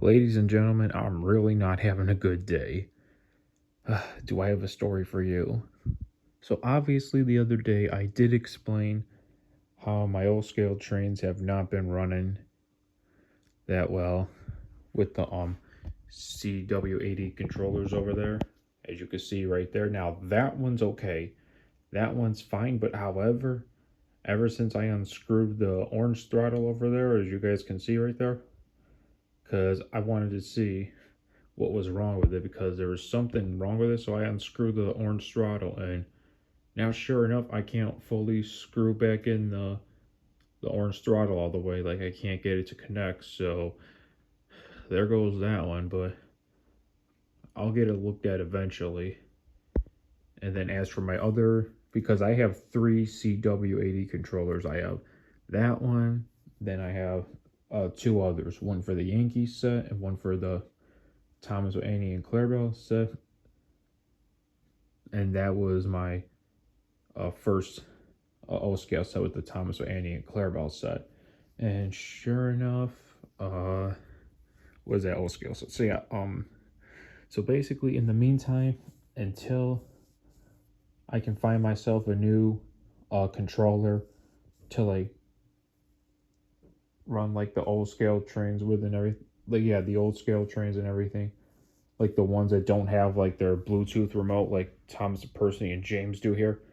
Ladies and gentlemen, I'm really not having a good day. Do I have a story for you? So, obviously, the other day I did explain how my old scale trains have not been running that well with the CW80 controllers over there. As you can see right there. Now, that one's okay. That one's fine, but however, ever since I unscrewed the orange throttle over there, as you guys can see right there, because I wanted to see what was wrong with it because there was something wrong with it. So I unscrewed the orange throttle, and now sure enough, I can't fully screw back in the orange throttle all the way. Like I can't get it to connect. So there goes that one. But I'll get it looked at eventually. And then as for my other, because I have three CW80 controllers, I have that one. Then I have two others, one for the Yankees set and one for the Thomas Annie and Clarabelle set, and that was my first O-scale set with the Thomas Annie and Clarabelle set. And sure enough, was that O-scale set? So yeah, so basically, in the meantime, until I can find myself a new controller to like run like the old scale trains with and everything. Like yeah, the old scale trains and everything. Like the ones that don't have like their Bluetooth remote like Thomas Percy and James do here.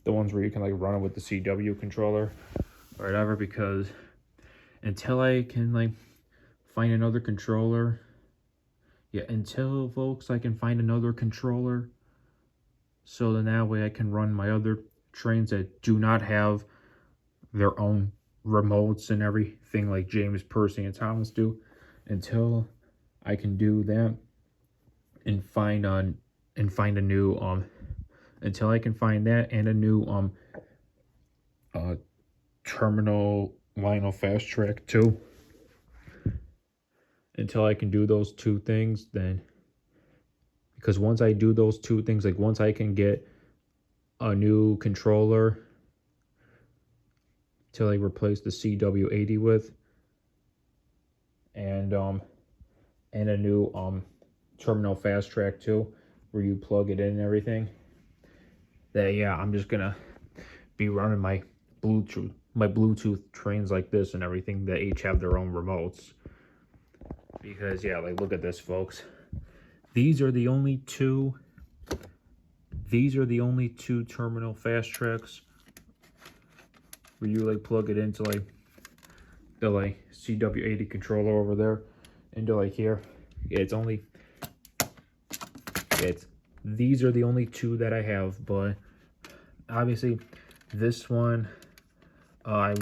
The ones where you can like run it with the CW controller or whatever, because until I can like find another controller, yeah, until folks I can find another controller, so then that way I can run my other trains that do not have their own remotes and everything like James, Percy, and Thomas do. Until I can do that and find a new until I can find that and a new terminal Lionel Fast Track 2. Until I can do those two things, then because once I do those two things, like once I can get a new controller to like replace the CW80 with, and a new terminal Fast Track 2 where you plug it in and everything, that yeah, I'm just gonna be running my Bluetooth trains like this and everything that each have their own remotes. Because yeah, like look at this, folks. These are the only two terminal Fast Tracks where you like plug it into like the like CW80 controller over there into like here. Yeah, these are the only two that I have, but obviously this one I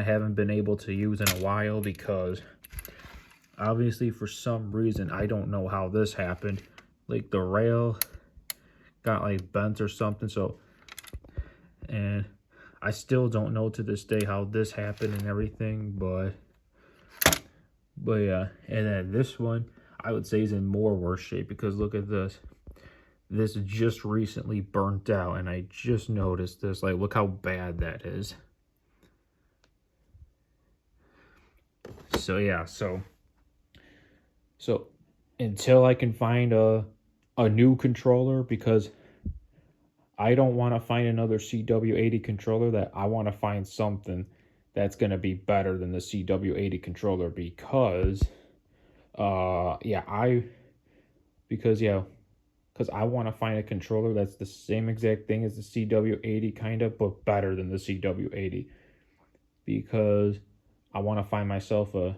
haven't been able to use in a while because obviously for some reason I don't know how this happened. Like the rail got like bent or something, so, and I still don't know to this day how this happened and everything, but yeah. And then this one I would say is in more worse shape because look at this. This just recently burnt out, and I just noticed this. Like, look how bad that is. So yeah, so until I can find a new controller, because I don't want to find another CW80 controller, that I want to find something that's going to be better than the CW80 controller, because because I want to find a controller that's the same exact thing as the CW80 kind of, but better than the CW80, because I want to find myself a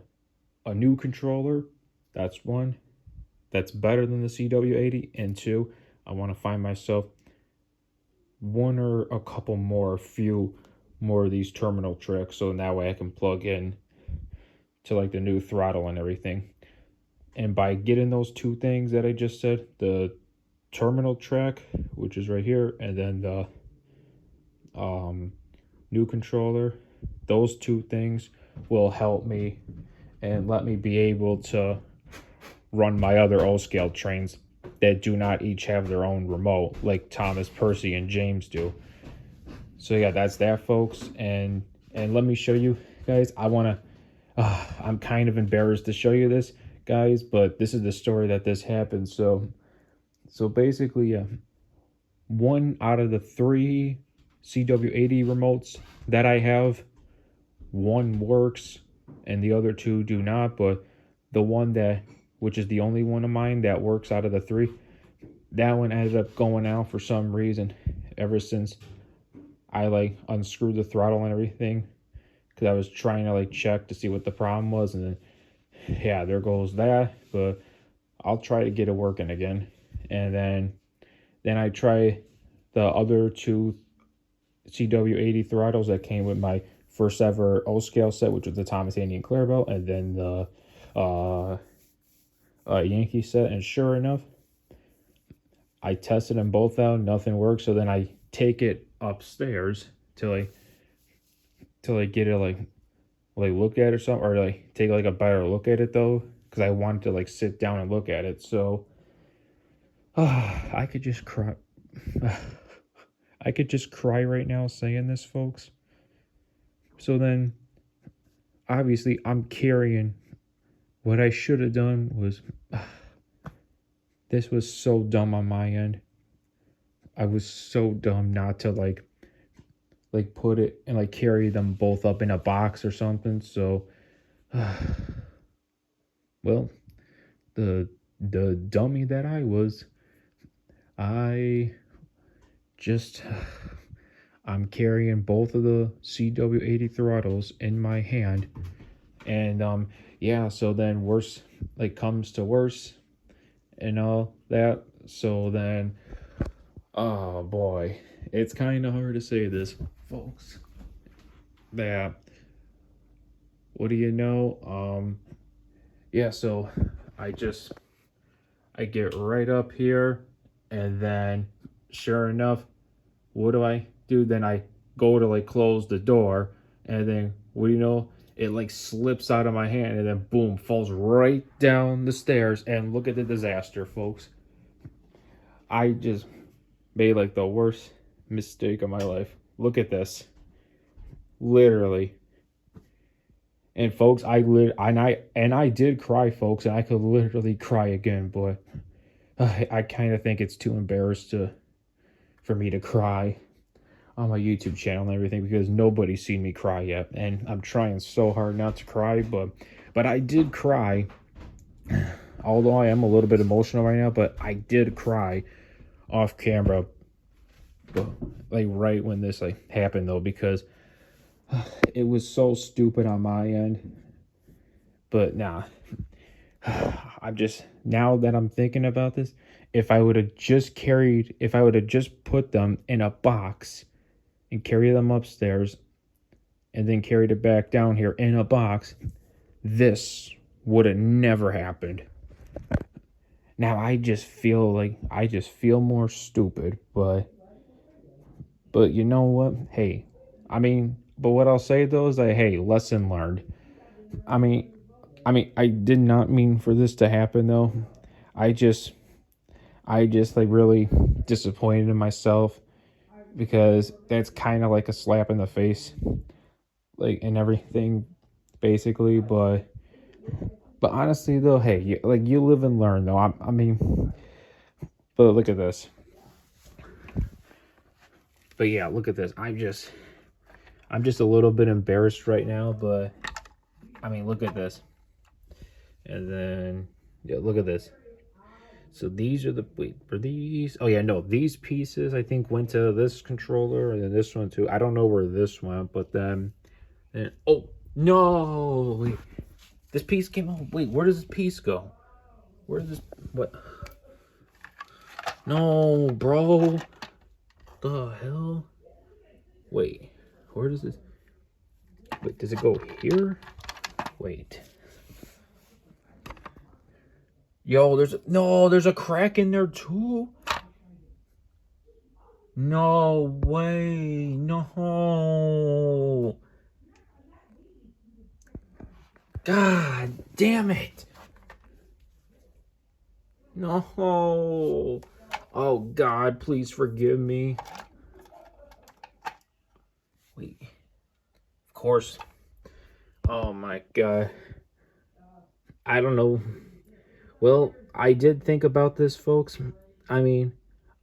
new controller, that's one, that's better than the CW80, and two, I want to find myself one or a couple more, few more of these terminal tracks, so that way I can plug in to like the new throttle and everything. And by getting those two things that I just said, the terminal track, which is right here, and then the new controller, those two things will help me and let me be able to run my other O-scale trains that do not each have their own remote like Thomas, Percy, and James do. So yeah, that's that, folks. And let me show you guys, I want I'm kind of embarrassed to show you this, guys, but this is the story that this happened. So basically, one out of the three CW80 remotes that I have, one works and the other two do not. But the one that, which is the only one of mine that works out of the three, that one ended up going out for some reason. Ever since I like unscrewed the throttle and everything, because I was trying to like check to see what the problem was, and then yeah, there goes that. But I'll try to get it working again, and then I try the other two CW80 throttles that came with my first ever O scale set, which was the Thomas Andy and Clarabelle, and then the Yankee set. And sure enough, I tested them both out, nothing worked. So then I take it upstairs till I get it like look at it or something, or like take like a better look at it though, because I wanted to like sit down and look at it. So I could just cry. I could just cry right now saying this, folks. So then, obviously, I'm carrying. What I should have done was, this was so dumb on my end. I was so dumb not to like put it and like carry them both up in a box or something. So, well, the dummy that I was, I just I'm carrying both of the CW80 throttles in my hand, and yeah, so then worse like comes to worse and all that. So then, oh boy, it's kind of hard to say this, folks, that what do you know, yeah, so I get right up here, and then sure enough, what do I do? Then I go to like close the door, and then what do you know? It like slips out of my hand, and then boom, falls right down the stairs. And look at the disaster, folks. I just made like the worst mistake of my life. Look at this. Literally. And folks, I did cry, folks, and I could literally cry again, but I kind of think it's too embarrassed for me to cry on my YouTube channel and everything, because nobody's seen me cry yet, and I'm trying so hard not to cry, but I did cry, although I am a little bit emotional right now, but I did cry off camera, but like right when this like happened though, because it was so stupid on my end. But nah, I'm just, now that I'm thinking about this, if I would have just put them in a box and carry them upstairs and then carried it back down here in a box, this would have never happened. Now I just feel more stupid, but you know what? Hey, but what I'll say though is that, hey, lesson learned. I mean, I did not mean for this to happen though. I just like really disappointed in myself, because that's kind of like a slap in the face, like, and everything, basically. But honestly though, hey, you live and learn though. But look at this. But yeah, look at this. I'm just a little bit embarrassed right now, but look at this. And then, yeah, look at this. So these are these? Oh yeah, no, these pieces I think went to this controller, and then this one too. I don't know where this went, but then oh no, wait, this piece came out. Wait, where does this piece go? Where does this, what? No, bro, the hell? Wait, where does this? Wait, does it go here? Wait. Yo, there's a crack in there too. No way. No. God damn it. No. Oh God, please forgive me. Wait. Of course. Oh my god. I don't know. Well, I did think about this, folks. I mean,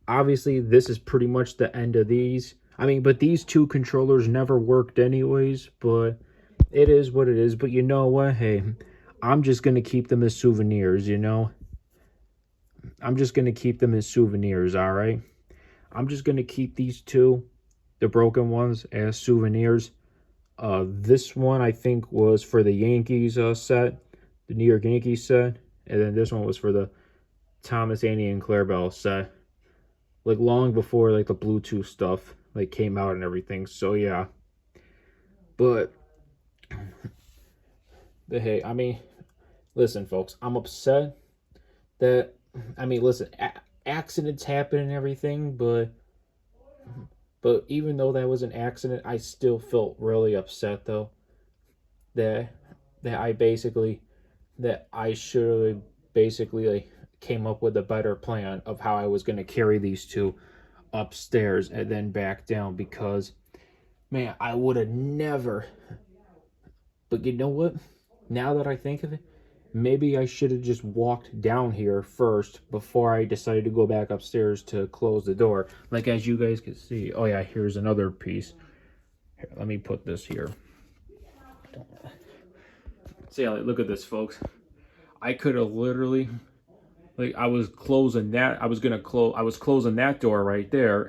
obviously, this is pretty much the end of these. I mean, but these two controllers never worked anyways, but it is what it is. But you know what? Hey, I'm just going to keep them as souvenirs, you know? I'm just going to keep them as souvenirs, all right? I'm just going to keep these two, the broken ones, as souvenirs. This one, I think, was for the Yankees set, the New York Yankees set. And then this one was for the Thomas, Annie, and Clarabelle set. Like, long before, like, the Bluetooth stuff, like, came out and everything. So, yeah. But hey, I mean, listen, folks, I'm upset that, I mean, listen, accidents happen and everything, but even though that was an accident, I still felt really upset though that I basically that I should have basically like came up with a better plan of how I was going to carry these two upstairs and then back down because man, I would have never. But you know what? Now that I think of it, maybe I should have just walked down here first before I decided to go back upstairs to close the door. Like as you guys can see. Oh yeah, here's another piece. Here, let me put this here. See, look at this, folks. I could have literally, like, I was closing that. I was closing that door right there,